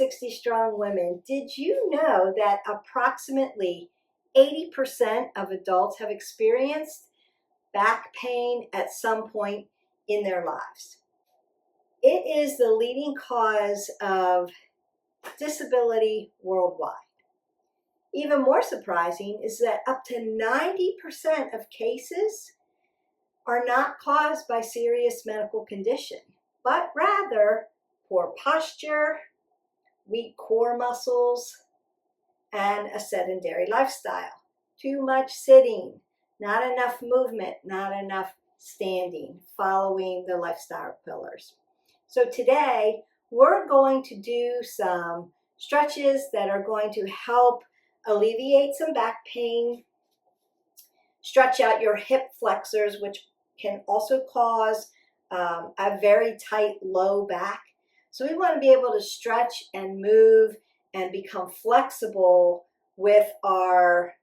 60 Strong Women. Did you know that approximately 80% of adults have experienced back pain at some point in their lives? It is the leading cause of disability worldwide. Even more surprising is that up to 90% of cases are not caused by serious medical condition, but rather poor posture, weak core muscles, and a sedentary lifestyle. Too much sitting, not enough movement, not enough standing, following the lifestyle pillars. So today, we're going to do some stretches that are going to help alleviate some back pain, stretch out your hip flexors, which can also cause a very tight low back. So we want to be able to stretch and move and become flexible with our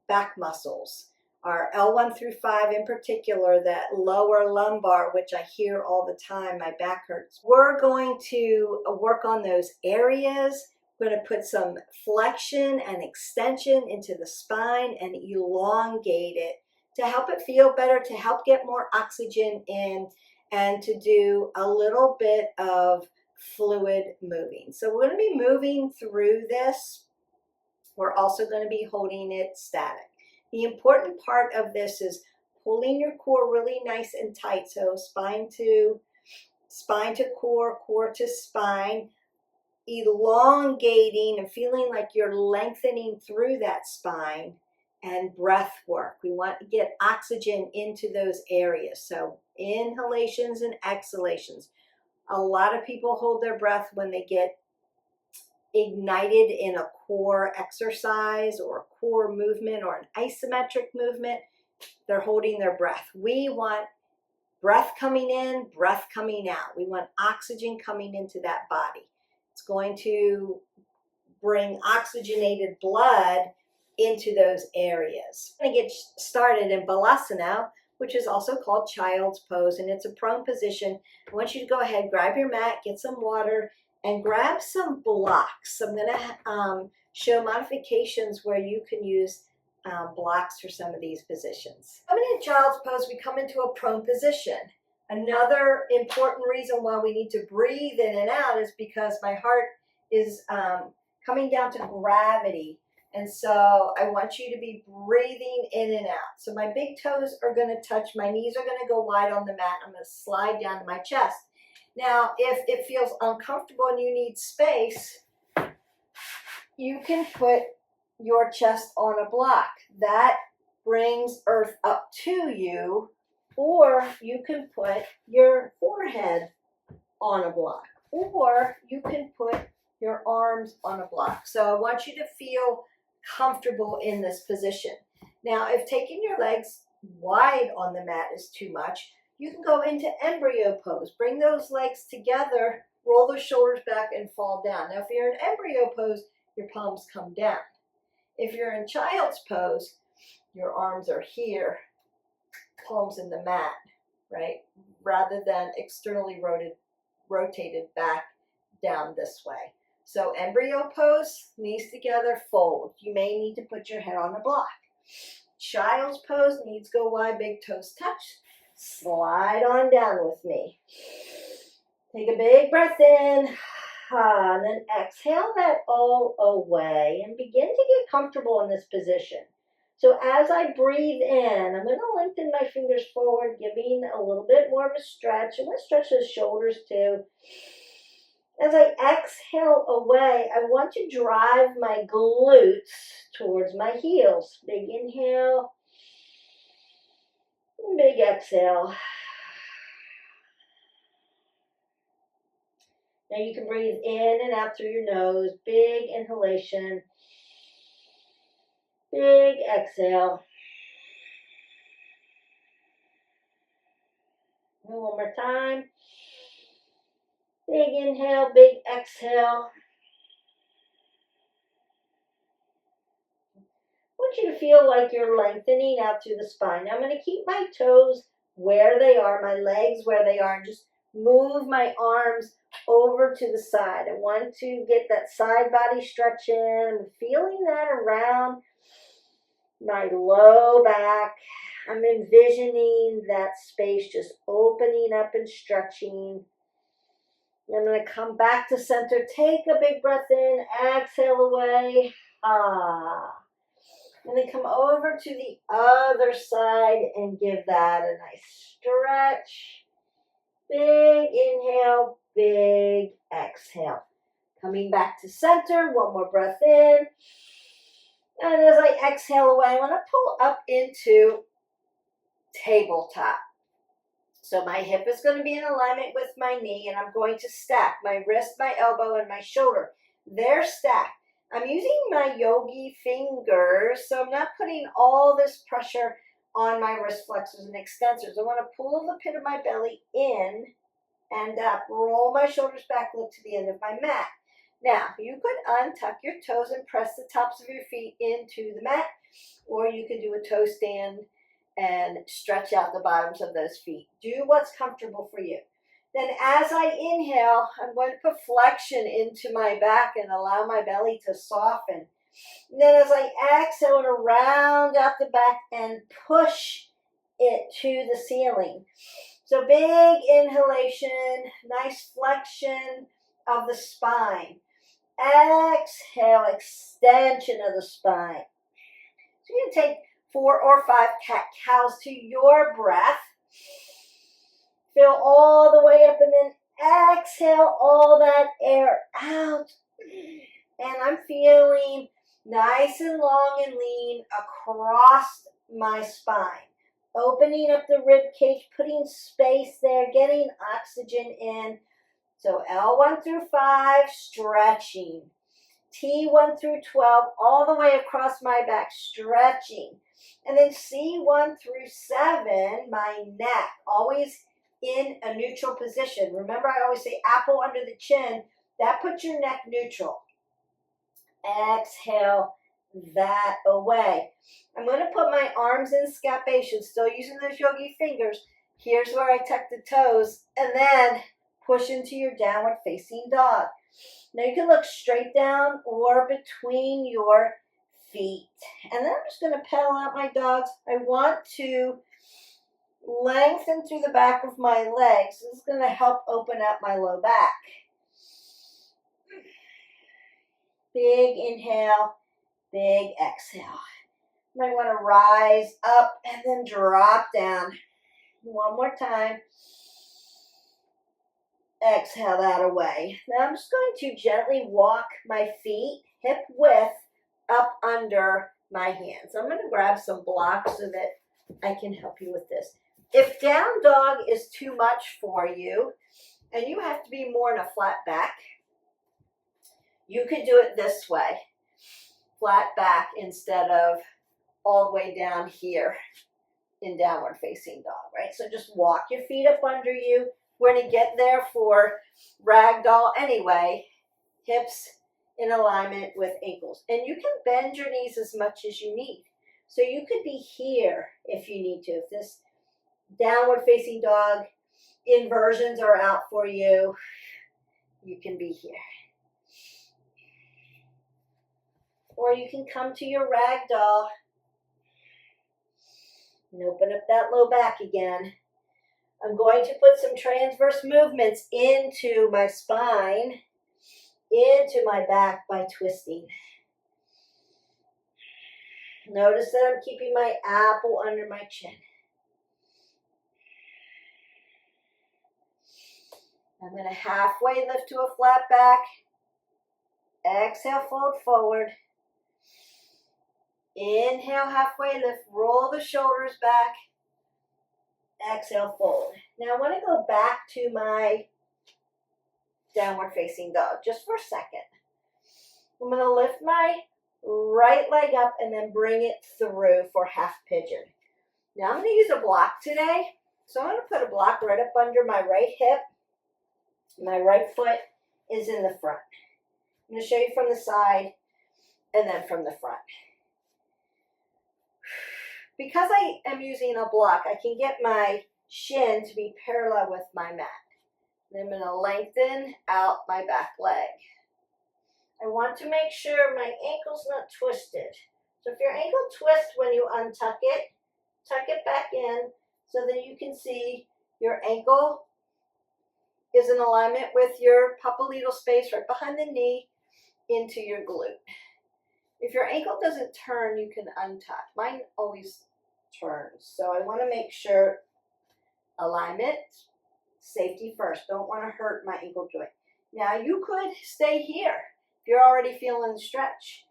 back muscles. Our L1 through 5 in particular, that lower lumbar, which I hear all the time, my back hurts. We're going to work on those areas. We're going to put some flexion and extension into the spine and elongate it to help it feel better, to help get more oxygen in, and to do a little bit of fluid moving. So we're going to be moving through this. We're also going to be holding it static. The important part of this is pulling your core really nice and tight. So spine to core, core to spine, elongating and feeling like you're lengthening through that spine, and breath work. We want to get oxygen into those areas. So inhalations and exhalations. A lot of people hold their breath when they get ignited in a core exercise or a core movement or an isometric movement. They're holding their breath. We want breath coming in, breath coming out. We want oxygen coming into that body. It's going to bring oxygenated blood into those areas. I'm going to get started in balasana, which is also called child's pose, and it's a prone position. I want you to go ahead, grab your mat, get some water, and grab some blocks. I'm going to show modifications where you can use blocks for some of these positions. Coming in child's pose, we come into a prone position. Another important reason why we need to breathe in and out is because my heart is coming down to gravity. And so I want you to be breathing in and out. So my big toes are going to touch, my knees are going to go wide on the mat. I'm going to slide down to my chest. Now, if it feels uncomfortable and you need space, you can put your chest on a block. That brings earth up to you, or you can put your forehead on a block, or you can put your arms on a block. So I want you to feel comfortable in this position. Now, if taking your legs wide on the mat is too much, you can go into embryo pose. Bring those legs together, roll the shoulders back, and fall down. Now, if you're in embryo pose, your palms come down. If you're in child's pose, your arms are here, palms in the mat, right? Rather than externally rotated back down this way. So embryo pose, knees together, fold. You may need to put your head on a block. Child's pose, knees go wide, big toes touch. Slide on down with me. Take a big breath in, and then exhale that all away and begin to get comfortable in this position. So as I breathe in, I'm going to lengthen my fingers forward, giving a little bit more of a stretch. I'm going to stretch those shoulders too. As I exhale away, I want to drive my glutes towards my heels. Big inhale, big exhale. Now you can breathe in and out through your nose. Big inhalation, big exhale. And one more time. Big inhale, big exhale. I want you to feel like you're lengthening out through the spine. Now I'm going to keep my toes where they are, my legs where they are, and just move my arms over to the side. I want to get that side body stretch in. I'm feeling that around my low back. I'm envisioning that space just opening up and stretching. I'm going to come back to center. Take a big breath in. Exhale away. Ah. And then come over to the other side and give that a nice stretch. Big inhale, big exhale. Coming back to center. One more breath in. And as I exhale away, I want to pull up into tabletop. So my hip is going to be in alignment with my knee, and I'm going to stack my wrist, my elbow, and my shoulder. They're stacked. I'm using my Yogi fingers, so I'm not putting all this pressure on my wrist flexors and extensors. I want to pull the pit of my belly in and up, roll my shoulders back, look to the end of my mat. Now, you could untuck your toes and press the tops of your feet into the mat, or you could do a toe stand and stretch out the bottoms of those feet. Do what's comfortable for you. Then as I inhale, I'm going to put flexion into my back and allow my belly to soften. And then as I exhale, I'm going to round out the back and push it to the ceiling. So big inhalation, nice flexion of the spine. Exhale, extension of the spine. So you can take 4 or 5 cat-cows to your breath. Fill all the way up and then exhale all that air out. And I'm feeling nice and long and lean across my spine. Opening up the rib cage, putting space there, getting oxygen in. So L1 through 5, stretching. T1 through 12, all the way across my back, stretching. And then C1 through 7, my neck, always in a neutral position. Remember, I always say apple under the chin. That puts your neck neutral. Exhale that away. I'm going to put my arms in scapation, still using those Yogi fingers. Here's where I tuck the toes, and then push into your downward facing dog. Now you can look straight down or between your feet. And then I'm just going to pedal out my dogs. I want to lengthen through the back of my legs. This is going to help open up my low back. Big inhale, big exhale. You might want to rise up and then drop down. One more time. Exhale that away. Now I'm just going to gently walk my feet hip width up under my hands. I'm going to grab some blocks so that I can help you with this. If down dog is too much for you and you have to be more in a flat back, you could do it this way. Flat back instead of all the way down here in downward facing dog, right? So just walk your feet up under you. We're going to get there for ragdoll anyway. Hips in alignment with ankles. And you can bend your knees as much as you need. So you could be here if you need to. If this downward facing dog inversions are out for you, you can be here. Or you can come to your ragdoll and open up that low back again. I'm going to put some transverse movements into my spine, into my back by twisting. Notice that I'm keeping my apple under my chin. I'm going to halfway lift to a flat back. Exhale, fold forward. Inhale, halfway lift, roll the shoulders back. Exhale, fold. Now I want to go back to my downward facing dog just for a second. I'm going to lift my right leg up and then bring it through for half pigeon. Now I'm going to use a block today. So I'm going to put a block right up under my right hip. My right foot is in the front. I'm going to show you from the side and then from the front. Because I am using a block, I can get my shin to be parallel with my mat. And I'm going to lengthen out my back leg. I want to make sure my ankle's not twisted. So if your ankle twists when you untuck it, tuck it back in so that you can see your ankle is in alignment with your popliteal space right behind the knee into your glute. If your ankle doesn't turn, you can untuck. Mine always turns. So I want to make sure alignment, safety first. Don't want to hurt my ankle joint. Now you could stay here if you're already feeling the stretch.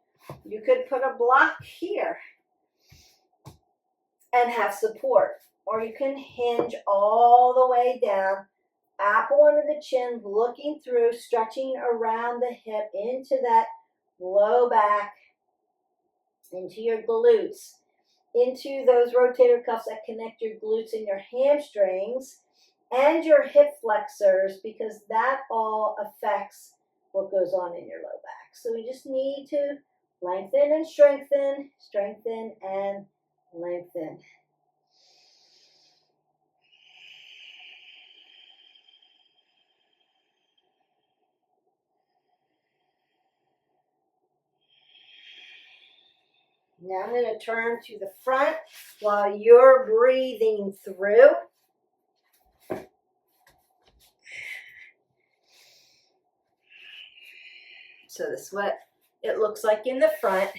You could put a block here and have support. Or you can hinge all the way down, apple under the chin, looking through, stretching around the hip into that low back, into your glutes, into those rotator cuffs that connect your glutes and your hamstrings and your hip flexors, because that all affects what goes on in your low back. So we just need to lengthen and strengthen, strengthen and lengthen. Now I'm going to turn to the front while you're breathing through. So this is what it looks like in the front.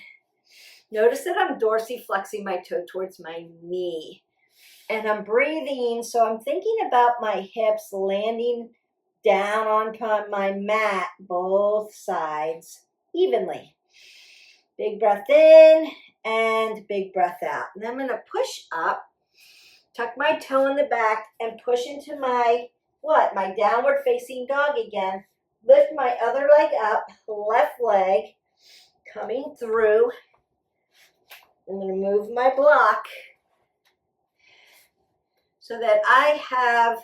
Notice that I'm dorsiflexing my toe towards my knee. And I'm breathing, so I'm thinking about my hips landing down on my mat, both sides, evenly. Big breath in and big breath out. And I'm going to push up, tuck my toe in the back, and push into my downward facing dog again. Lift my other leg up, left leg coming through. I'm going to move my block so that I have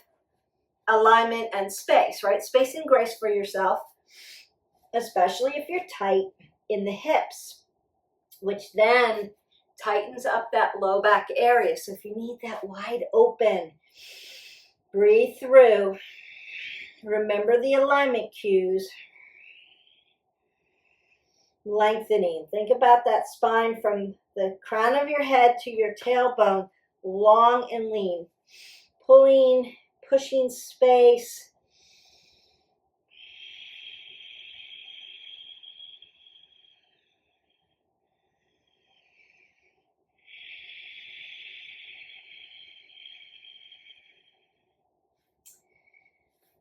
alignment and space, right? Space and grace for yourself, especially if you're tight in the hips, which then tightens up that low back area. So if you need that wide open, breathe through. Remember the alignment cues. Lengthening. Think about that spine from the crown of your head to your tailbone, long and lean. Pulling, pushing space.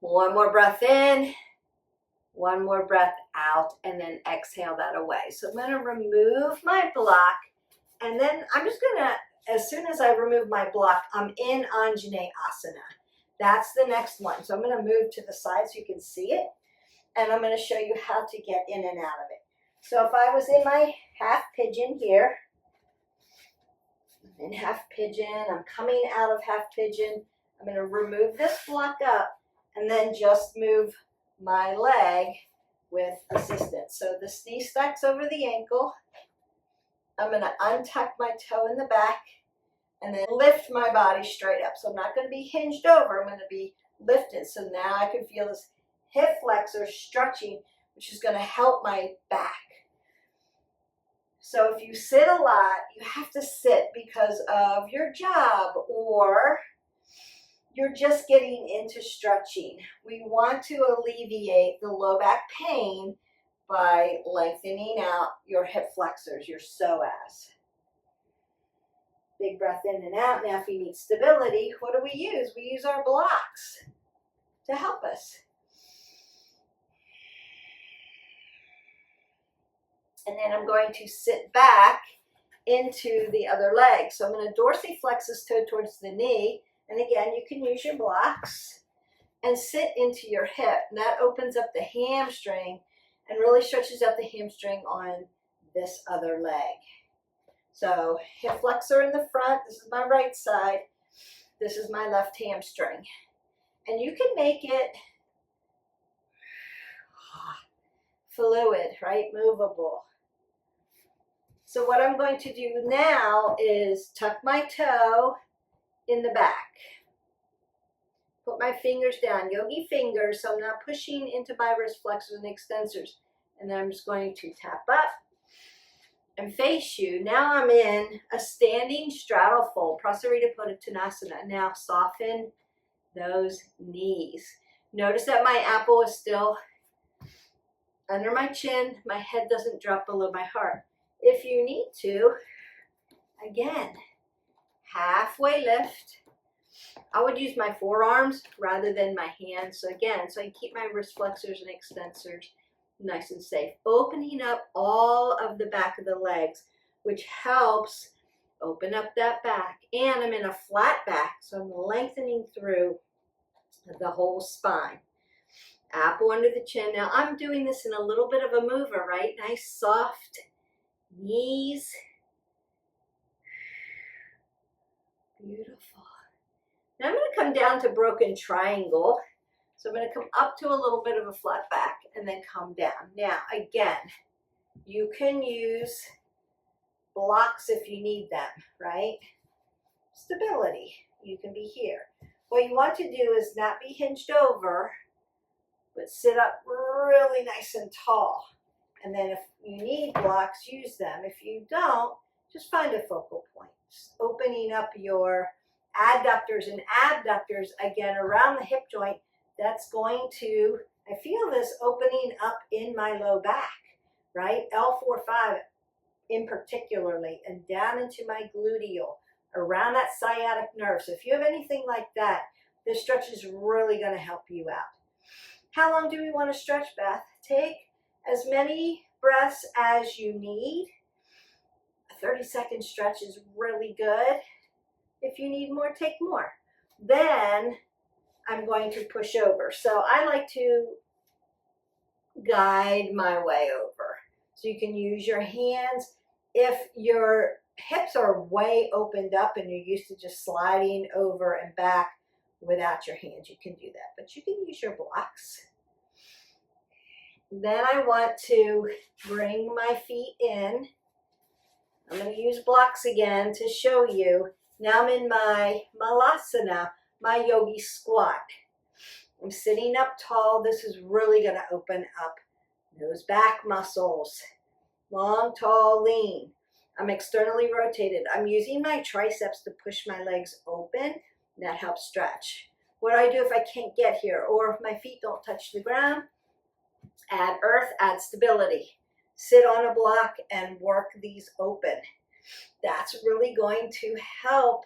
One more breath in, one more breath out, and then exhale that away. So I'm going to remove my block, and then I'm just going to, as soon as I remove my block, I'm in Anjane Asana. That's the next one. So I'm going to move to the side so you can see it, and I'm going to show you how to get in and out of it. So if I was in my half pigeon here, I'm in half pigeon, I'm coming out of half pigeon, I'm going to remove this block up, and then just move my leg with assistance. So the knee stacks over the ankle. I'm going to untuck my toe in the back and then lift my body straight up. So I'm not going to be hinged over. I'm going to be lifted. So now I can feel this hip flexor stretching, which is going to help my back. So if you sit a lot, you have to sit because of your job or you're just getting into stretching. We want to alleviate the low back pain by lengthening out your hip flexors, your psoas. Big breath in and out. Now if you need stability, what do we use? We use our blocks to help us. And then I'm going to sit back into the other leg. So I'm going to dorsiflex this toe towards the knee. And again, you can use your blocks and sit into your hip. And that opens up the hamstring and really stretches out the hamstring on this other leg. So hip flexor in the front. This is my right side. This is my left hamstring. And you can make it fluid, right? Movable. So what I'm going to do now is tuck my toe in the back. Put my fingers down, yogi fingers, so I'm not pushing into my wrist flexors and extensors. And then I'm just going to tap up and face you. Now I'm in a standing straddle fold, Prasarita Uttanasana. Now soften those knees. Notice that my apple is still under my chin. My head doesn't drop below my heart. If you need to, again, halfway lift. I would use my forearms rather than my hands. So again, so I keep my wrist flexors and extensors nice and safe. Opening up all of the back of the legs, which helps open up that back. And I'm in a flat back, so I'm lengthening through the whole spine. Apple under the chin. Now I'm doing this in a little bit of a mover, right? Nice soft knees. Beautiful. Now I'm going to come down to broken triangle. So I'm going to come up to a little bit of a flat back and then come down. Now again, you can use blocks if you need them, right? Stability. You can be here. What you want to do is not be hinged over, but sit up really nice and tall. And then if you need blocks, use them. If you don't, just find a focal point. Just opening up your adductors and abductors again around the hip joint. That's going to, I feel this opening up in my low back, right? L4-5 in particularly, and down into my gluteal, around that sciatic nerve. So if you have anything like that, this stretch is really going to help you out. How long do we want to stretch, Beth? Take as many breaths as you need. A 30-second stretch is really good. If you need more, take more. Then I'm going to push over. So I like to guide my way over. So you can use your hands. If your hips are way opened up and you're used to just sliding over and back without your hands, you can do that. But you can use your blocks. Then I want to bring my feet in. I'm going to use blocks again to show you. Now I'm in my malasana, my yogi squat. I'm sitting up tall. This is really going to open up those back muscles. Long, tall, lean. I'm externally rotated. I'm using my triceps to push my legs open. That helps stretch. What do I do if I can't get here or if my feet don't touch the ground? Add earth, add stability. Sit on a block and work these open. That's really going to help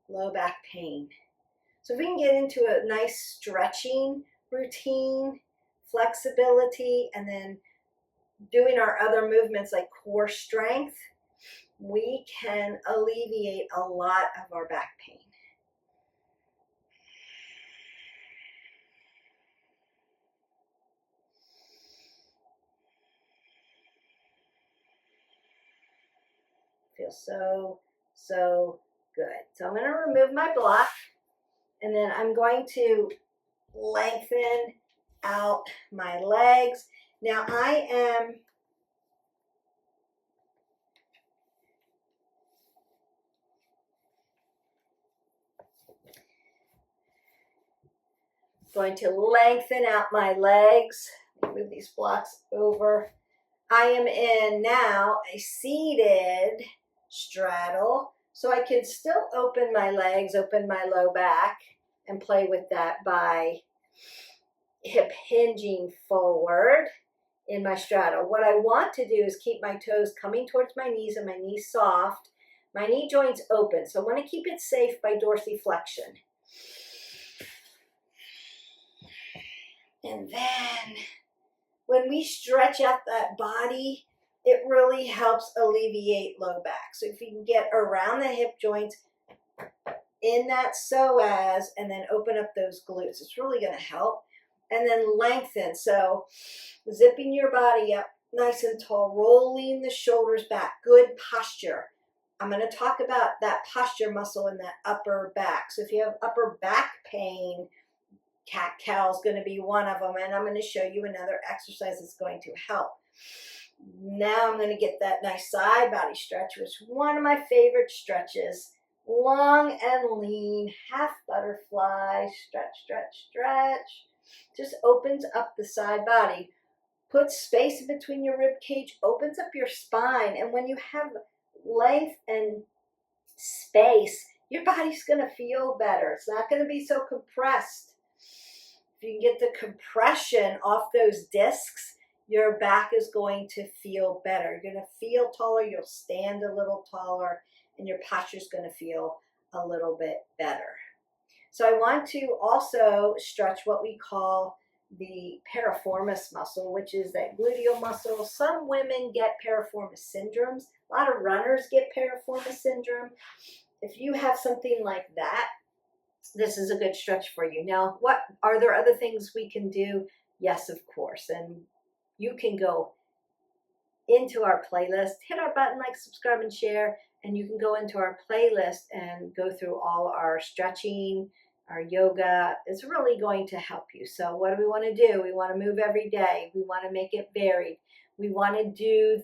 low back pain. So if we can get into a nice stretching routine, flexibility, and then doing our other movements like core strength, we can alleviate a lot of our back pain. Feels so, so good. So I'm going to remove my block, and then I'm going to lengthen out my legs. Now I am going to lengthen out my legs. Move these blocks over. I am in now a seated straddle, so I can still open my legs, open my low back, and play with that by hip hinging forward in my straddle. What I want to do is keep my toes coming towards my knees and my knees soft, my knee joints open. So I want to keep it safe by dorsiflexion. And then when we stretch out that body, it really helps alleviate low back. So if you can get around the hip joints in that psoas and then open up those glutes, it's really going to help. And then lengthen. So zipping your body up nice and tall, rolling the shoulders back. Good posture. I'm going to talk about that posture muscle in that upper back. So if you have upper back pain, cat-cow is going to be one of them, and I'm going to show you another exercise that's going to help. Now I'm going to get that nice side body stretch, which is one of my favorite stretches long and lean, half butterfly, stretch, stretch, stretch. Just opens up the side body. Puts space between your rib cage, opens up your spine. And when you have length and space, your body's going to feel better. It's not going to be so compressed. If you can get the compression off those discs, your back is going to feel better. You're going to feel taller. You'll stand a little taller, and your posture is going to feel a little bit better. So I want to also stretch what we call the piriformis muscle, which is that gluteal muscle. Some women get piriformis syndromes. A lot of runners get piriformis syndrome. If you have something like that, this is a good stretch for you. Now, what are there other things we can do? Yes, of course. And you can go into our playlist, hit our button, like, subscribe, and share, and you can go into our playlist and go through all our stretching, our yoga. It's really going to help you. So what do we want to do? We want to move every day. We want to make it varied. We want to do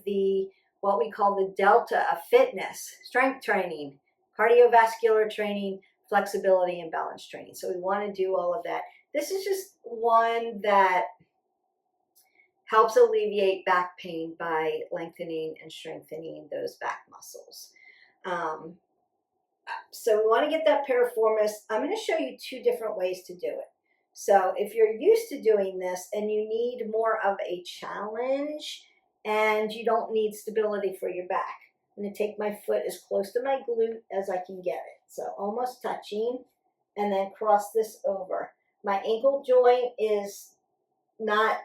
what we call the delta of fitness, strength training, cardiovascular training, flexibility, and balance training. So we want to do all of that. This is just one that helps alleviate back pain by lengthening and strengthening those back muscles. So we want to get that piriformis. I'm going to show you two different ways to do it. So if you're used to doing this and you need more of a challenge and you don't need stability for your back, I'm going to take my foot as close to my glute as I can get it. So almost touching, and then cross this over. My ankle joint is not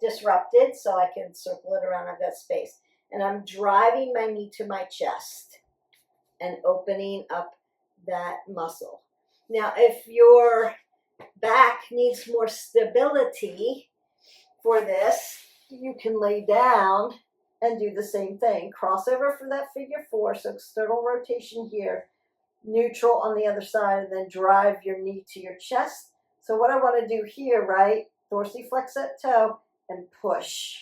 disrupted, so I can circle it around. I've got space. And I'm driving my knee to my chest and opening up that muscle. Now, if your back needs more stability for this, you can lay down and do the same thing. Cross over for that figure four, so external rotation here, neutral on the other side, and then drive your knee to your chest. So what I want to do here, right, dorsiflex that toe and push.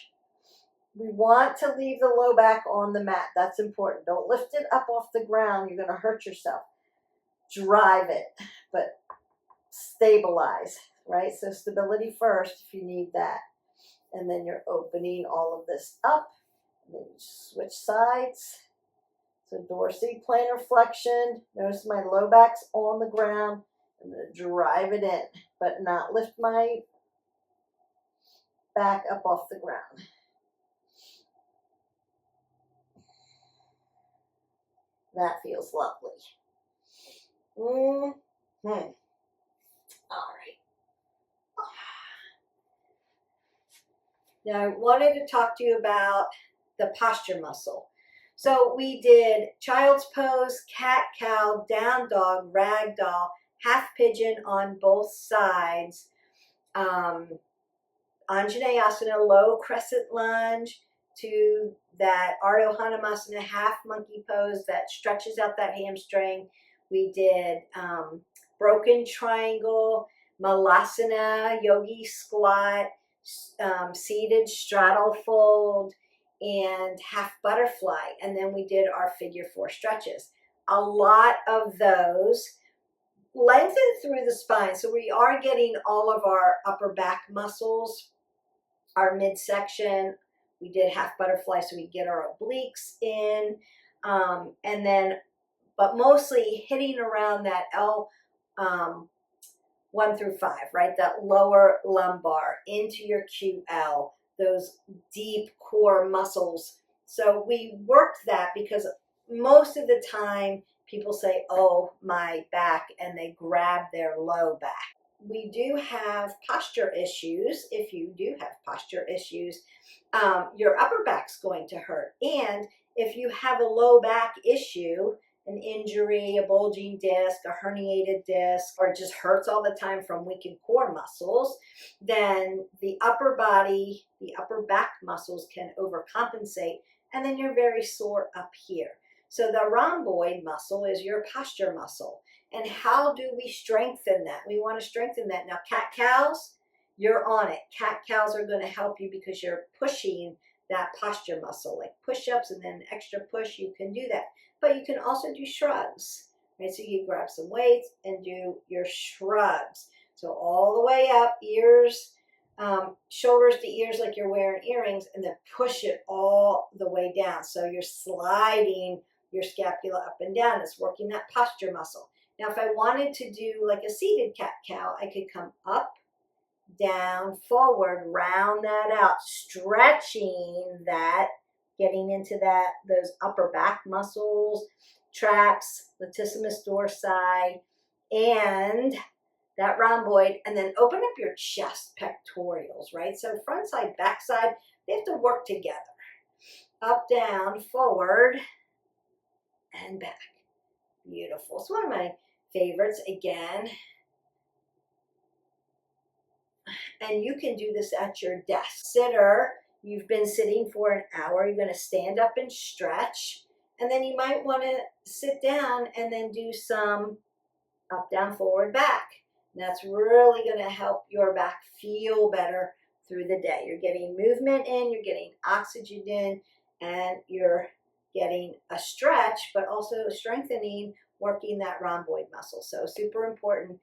We want to leave the low back on the mat. That's important. Don't lift it up off the ground. You're going to hurt yourself. Drive it, but stabilize, right? So stability first if you need that. And then you're opening all of this up. And then you switch sides. So dorsiplantar flexion. Notice my low back's on the ground. I'm going to drive it in, but not lift my back up off the ground. That feels lovely. All right. Now I wanted to talk to you about the posture muscle. So we did child's pose, cat cow, down dog, rag doll, half pigeon on both sides, Anjaneyasana, low crescent lunge, to that Ardha Hanumasana, half monkey pose that stretches out that hamstring. We did broken triangle, malasana, yogi squat, seated straddle fold, and half butterfly. And then we did our figure four stretches. A lot of those lengthen through the spine. So we are getting all of our upper back muscles, our midsection. We did half butterfly so we get our obliques in. And then, but mostly hitting around that L 1 through 5, right? That lower lumbar into your QL, those deep core muscles. So we worked that because most of the time people say, oh, my back, and they grab their low back. We do have posture issues. If you do have posture issues, your upper back's going to hurt. And if you have a low back issue, an injury, a bulging disc, a herniated disc, or it just hurts all the time from weakened core muscles, then the upper body, the upper back muscles can overcompensate, and then you're very sore up here. So the rhomboid muscle is your posture muscle. And how do we strengthen that? We want to strengthen that. Now, cat-cows, you're on it. Cat-cows are going to help you because you're pushing that posture muscle, like push-ups and then extra push, you can do that. But you can also do shrugs, right? So you grab some weights and do your shrugs. So all the way up, ears, shoulders to ears like you're wearing earrings, and then push it all the way down. So you're sliding your scapula up and down. It's working that posture muscle. Now, if I wanted to do like a seated cat-cow, I could come up, down, forward, round that out, stretching that, getting into those upper back muscles, traps, latissimus dorsi, and that rhomboid, and then open up your chest, pectorials, right? So front side, back side, they have to work together. Up, down, forward, and back. Beautiful. It's one of my favorites again. And you can do this at your desk. Sitter, you've been sitting for an hour. You're going to stand up and stretch. And then you might want to sit down and then do some up, down, forward, back. And that's really going to help your back feel better through the day. You're getting movement in, you're getting oxygen in, and you're getting a stretch, but also strengthening, working that rhomboid muscle. So super important.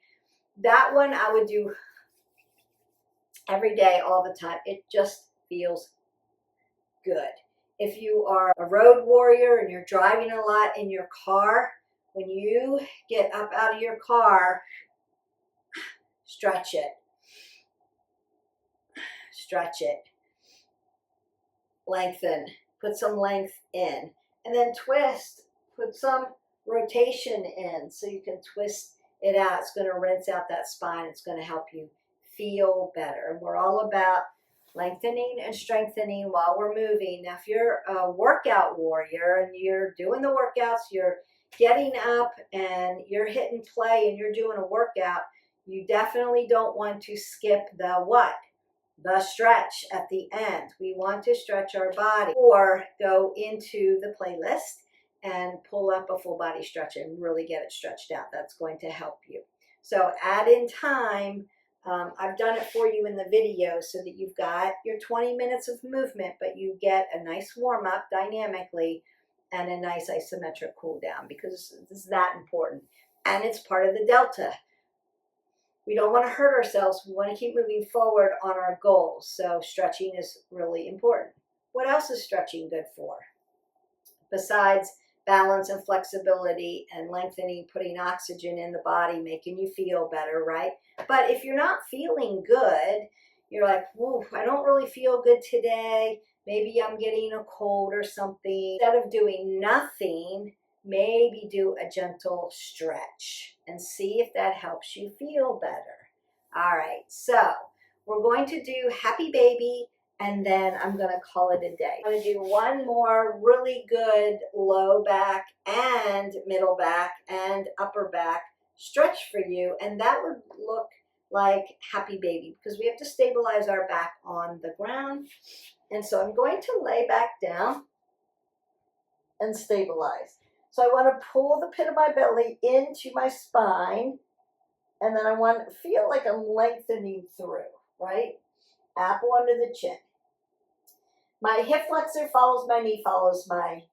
That one I would do every day, all the time. It just feels good. If you are a road warrior and you're driving a lot in your car, when you get up out of your car, stretch it. Stretch it. Lengthen. Put some length in. And then twist. Put some rotation in so you can twist it out. It's going to rinse out that spine. It's going to help you feel better. And we're all about lengthening and strengthening while we're moving. Now, if you're a workout warrior and you're doing the workouts, you're getting up and you're hitting play and you're doing a workout, you definitely don't want to skip the what? The stretch at the end. We want to stretch our body, or go into the playlist and pull up a full body stretch and really get it stretched out. That's going to help you. So add in time. I've done it for you in the video so that you've got your 20 minutes of movement, but you get a nice warm up dynamically and a nice isometric cool down, because it's that important. And it's part of the delta. We don't want to hurt ourselves. We want to keep moving forward on our goals. So stretching is really important. What else is stretching good for? Besides balance and flexibility and lengthening, putting oxygen in the body, making you feel better, right? But if you're not feeling good, you're like, whoa, I don't really feel good today. Maybe I'm getting a cold or something. Instead of doing nothing, maybe do a gentle stretch and see if that helps you feel better. All right, so we're going to do Happy Baby, and then I'm going to call it a day. I'm going to do one more really good low back and middle back and upper back stretch for you, and that would look like Happy Baby, because we have to stabilize our back on the ground. And so I'm going to lay back down and stabilize. So I want to pull the pit of my belly into my spine, and then I want to feel like I'm lengthening through, right? Apple under the chin. My hip flexor follows my knee, follows my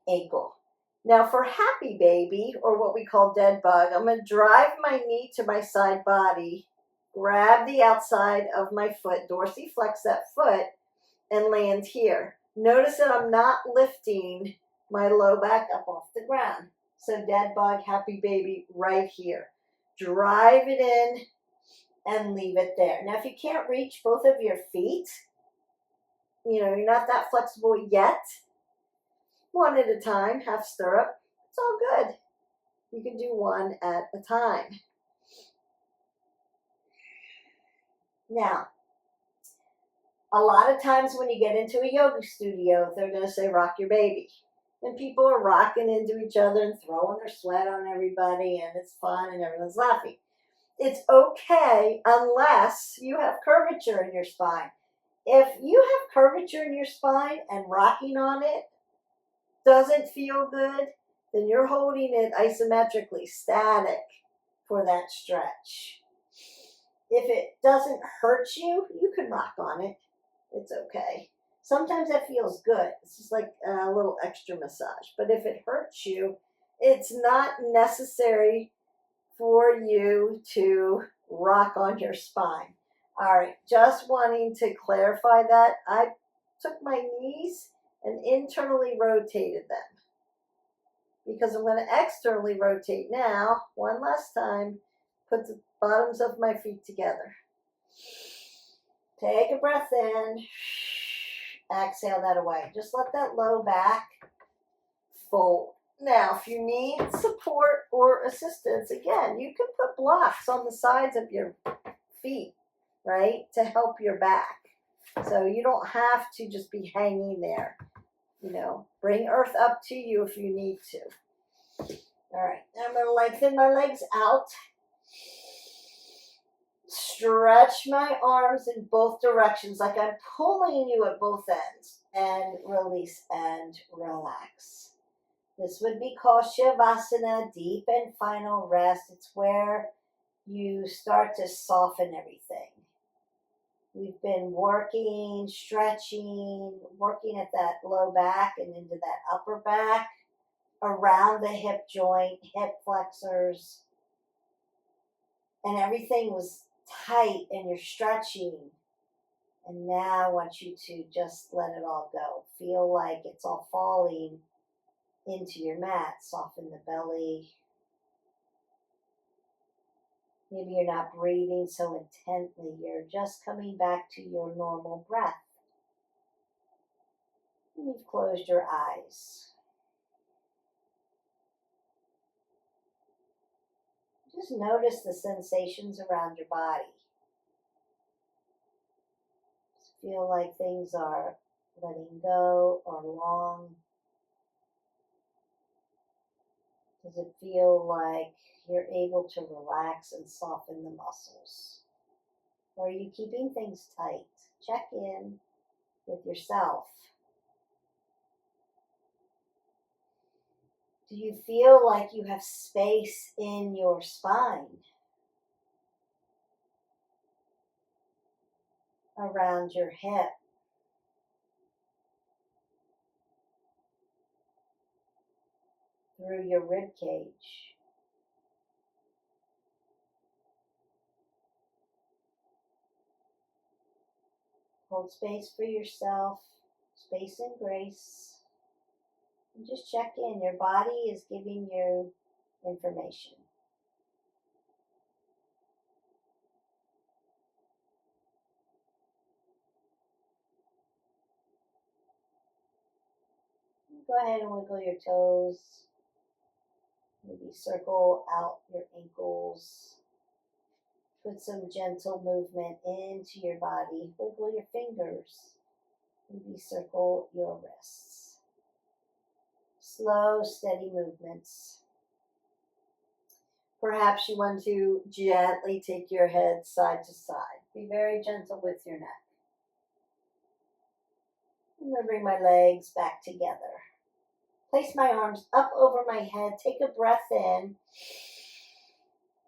ankle. Now for Happy Baby, or what we call dead bug, I'm going to drive my knee to my side body, grab the outside of my foot, dorsiflex that foot, and land here. Notice that I'm not lifting my low back up off the ground. So dead bug, Happy Baby right here. Drive it in and leave it there. Now if you can't reach both of your feet, you're not that flexible yet, one at a time, half stirrup, it's all good. You can do one at a time. Now, a lot of times when you get into a yoga studio, they're going to say, rock your baby. And people are rocking into each other and throwing their sweat on everybody, and it's fun and everyone's laughing. It's okay unless you have curvature in your spine. If you have curvature in your spine and rocking on it doesn't feel good, then you're holding it isometrically, static for that stretch. If it doesn't hurt you, you can rock on it. It's okay. Sometimes that feels good. It's just like a little extra massage. But if it hurts you, it's not necessary for you to rock on your spine. All right, just wanting to clarify that. I took my knees and internally rotated them because I'm going to externally rotate now. One last time. Put the bottoms of my feet together. Take a breath in. Exhale that away. Just let that low back fold. Now, if you need support or assistance, again, you can put blocks on the sides of your feet, right, to help your back. So you don't have to just be hanging there. You know, bring earth up to you if you need to. All right, I'm going to lengthen my legs out. Stretch my arms in both directions like I'm pulling you at both ends. And release and relax. This would be called Shavasana, deep and final rest. It's where you start to soften everything. We've been working, stretching, working at that low back and into that upper back, around the hip joint, hip flexors. And everything was tight and you're stretching. And now I want you to just let it all go. Feel like it's all falling into your mat. Soften the belly. Maybe you're not breathing so intently. You're just coming back to your normal breath. And you've closed your eyes. Just notice the sensations around your body. Just feel like things are letting go or long. Does it feel like you're able to relax and soften the muscles? Or are you keeping things tight? Check in with yourself. Do you feel like you have space in your spine? Around your hip? Through your rib cage? Hold space for yourself, space and grace. And just check in. Your body is giving you information. Go ahead and wiggle your toes. Maybe circle out your ankles. Put some gentle movement into your body. Wiggle your fingers. Maybe circle your wrists. Slow, steady movements. Perhaps you want to gently take your head side to side. Be very gentle with your neck. I'm going to bring my legs back together. Place my arms up over my head. Take a breath in.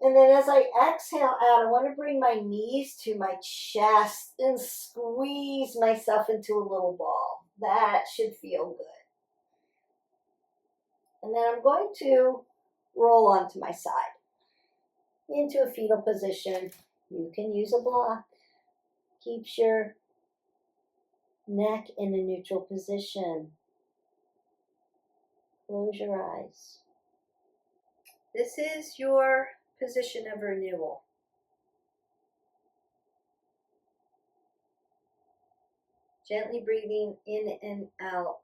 And then as I exhale out, I want to bring my knees to my chest and squeeze myself into a little ball. That should feel good. And then I'm going to roll onto my side into a fetal position. You can use a block. Keeps your neck in a neutral position. Close your eyes. This is your position of renewal. Gently breathing in and out.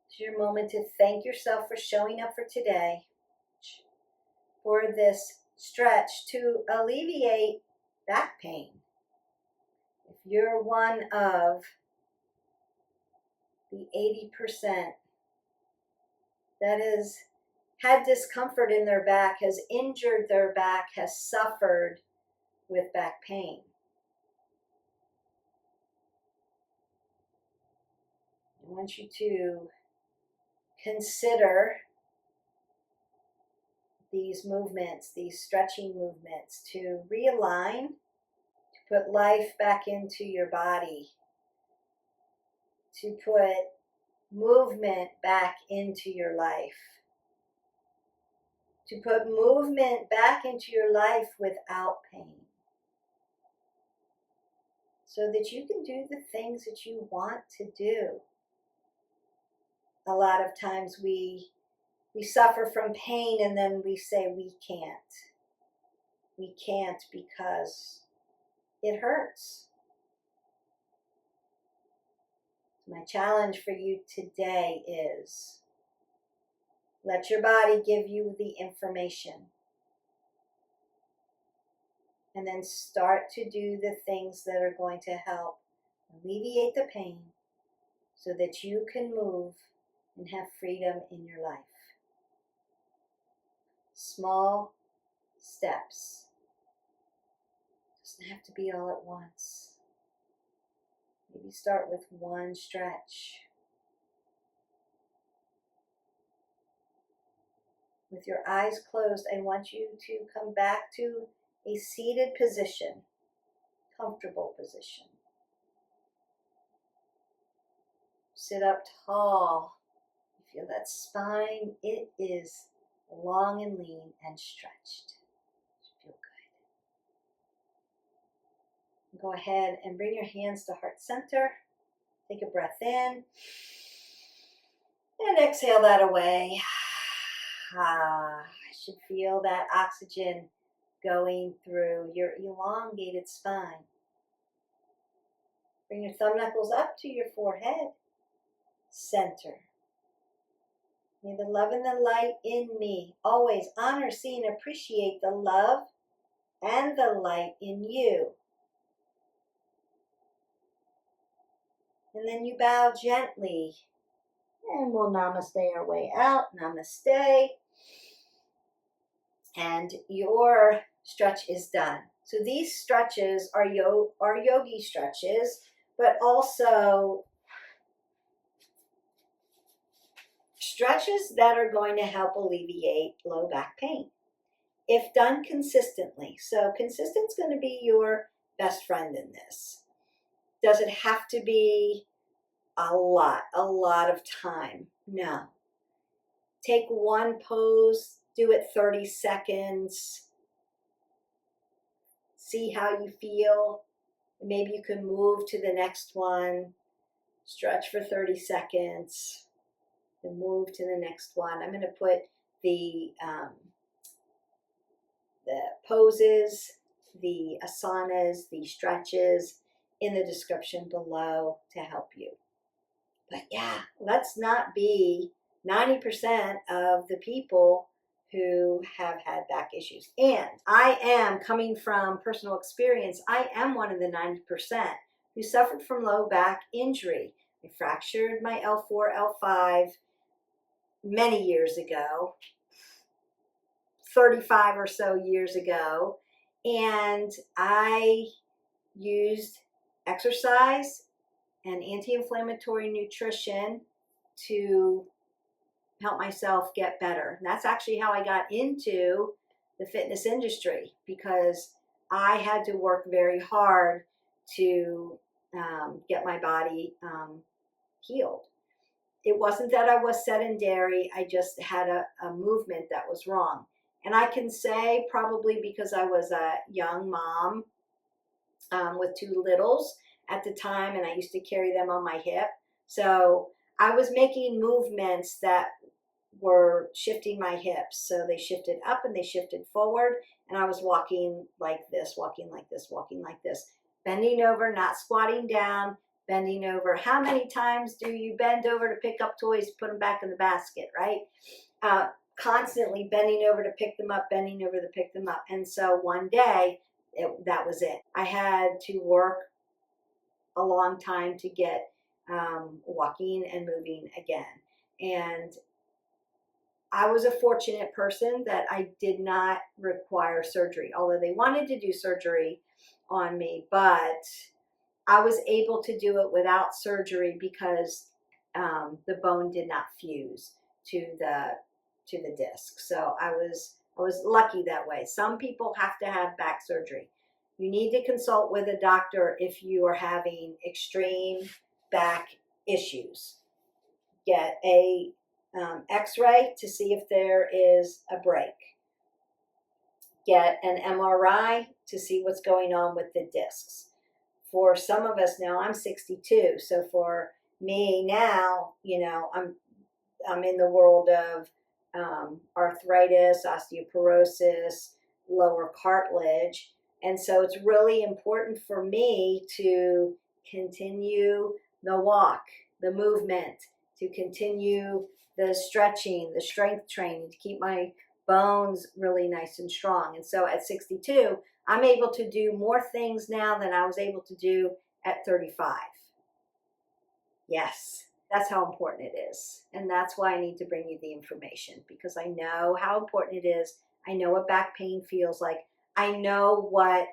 It's your moment to thank yourself for showing up for today, for this stretch to alleviate back pain. If you're one of the 80% that has had discomfort in their back, has injured their back, has suffered with back pain, I want you to consider these movements, these stretching movements, to realign, to put life back into your body, to put movement back into your life. To put movement back into your life without pain. So that you can do the things that you want to do. A lot of times we suffer from pain and then we say we can't. We can't because it hurts. My challenge for you today is let your body give you the information. And then start to do the things that are going to help alleviate the pain so that you can move and have freedom in your life. Small steps. Doesn't have to be all at once. Maybe start with one stretch. With your eyes closed, I want you to come back to a seated position, comfortable position. Sit up tall. You feel that spine, it is long and lean and stretched. Feel good. Go ahead and bring your hands to heart center. Take a breath in. And exhale that away. I should feel that oxygen going through your elongated spine. Bring your thumb knuckles up to your forehead. Center. May the love and the light in me always honor, see, and appreciate the love and the light in you. And then you bow gently. And we'll namaste our way out. Namaste. And your stretch is done. So these stretches are yogi stretches, but also stretches that are going to help alleviate low back pain if done consistently. So consistent's going to be your best friend in this. Does it have to be a lot of time? No. Take one pose, do it 30 seconds. See how you feel. Maybe you can move to the next one. Stretch for 30 seconds. Then move to the next one. I'm going to put the poses, the asanas, the stretches in the description below to help you. But yeah, let's not be 90% of the people who have had back issues. And I am, coming from personal experience, I am one of the 90% who suffered from low back injury. I fractured my L4, L5 many years ago, 35 or so years ago. And I used exercise and anti-inflammatory nutrition to help myself get better. And that's actually how I got into the fitness industry, because I had to work very hard to get my body healed. It wasn't that I was sedentary, I just had a movement that was wrong. And I can say probably because I was a young mom with two littles at the time, and I used to carry them on my hip. So I was making movements that were shifting my hips. So they shifted up and they shifted forward, and I was walking like this, walking like this, walking like this, bending over, not squatting down, bending over. How many times do you bend over to pick up toys, put them back in the basket, right? Constantly bending over to pick them up, bending over to pick them up. And so one day, that was it. I had to work a long time to get walking and moving again. And I was a fortunate person that I did not require surgery, although they wanted to do surgery on me, but I was able to do it without surgery because the bone did not fuse to the disc. So I was lucky that way. Some people have to have back surgery. You need to consult with a doctor if you are having extreme back issues. Get a x-ray to see if there is a break. Get an MRI to see what's going on with the discs. For some of us now, I'm 62, so for me now, you know, I'm in the world of arthritis, osteoporosis, lower cartilage, and so it's really important for me to continue the walk, the movement, to continue the stretching, the strength training, to keep my bones really nice and strong. And so at 62, I'm able to do more things now than I was able to do at 35. Yes, that's how important it is. And that's why I need to bring you the information, because I know how important it is. I know what back pain feels like. I know what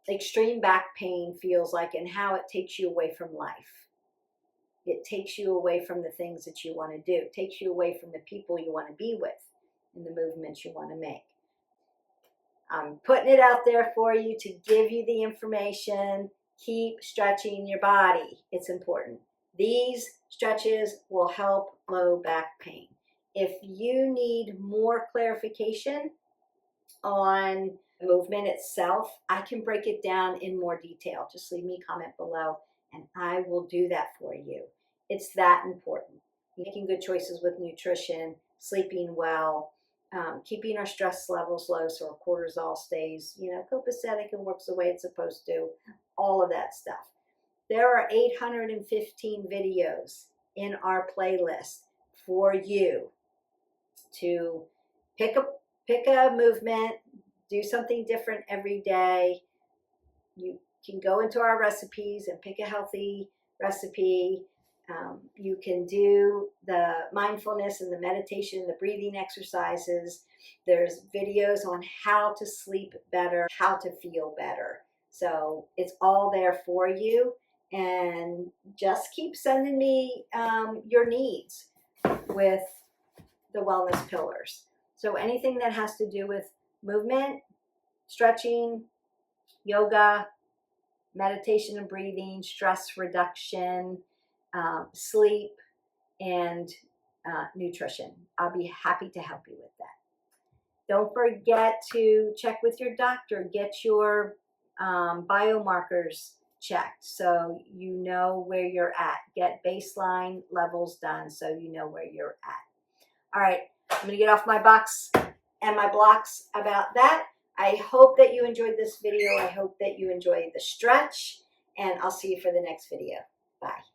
extreme back pain feels like and how it takes you away from life. It takes you away from the things that you want to do. It takes you away from the people you want to be with and the movements you want to make. I'm putting it out there for you to give you the information. Keep stretching your body. It's important. These stretches will help low back pain. If you need more clarification on the movement itself, I can break it down in more detail. Just leave me a comment below and I will do that for you. It's that important. Making good choices with nutrition, sleeping well, keeping our stress levels low so our cortisol stays, you know, copacetic and works the way it's supposed to, all of that stuff. There are 815 videos in our playlist for you to pick a movement, do something different every day. You can go into our recipes and pick a healthy recipe. You can do the mindfulness and the meditation and the breathing exercises. There's videos on how to sleep better, how to feel better. So it's all there for you. And just keep sending me your needs with the wellness pillars. So anything that has to do with movement, stretching, yoga, meditation and breathing, stress reduction, sleep, and nutrition. I'll be happy to help you with that. Don't forget to check with your doctor. Get your biomarkers checked so you know where you're at. Get baseline levels done so you know where you're at. All right, I'm going to get off my box and my blocks about that. I hope that you enjoyed this video. I hope that you enjoyed the stretch, and I'll see you for the next video. Bye.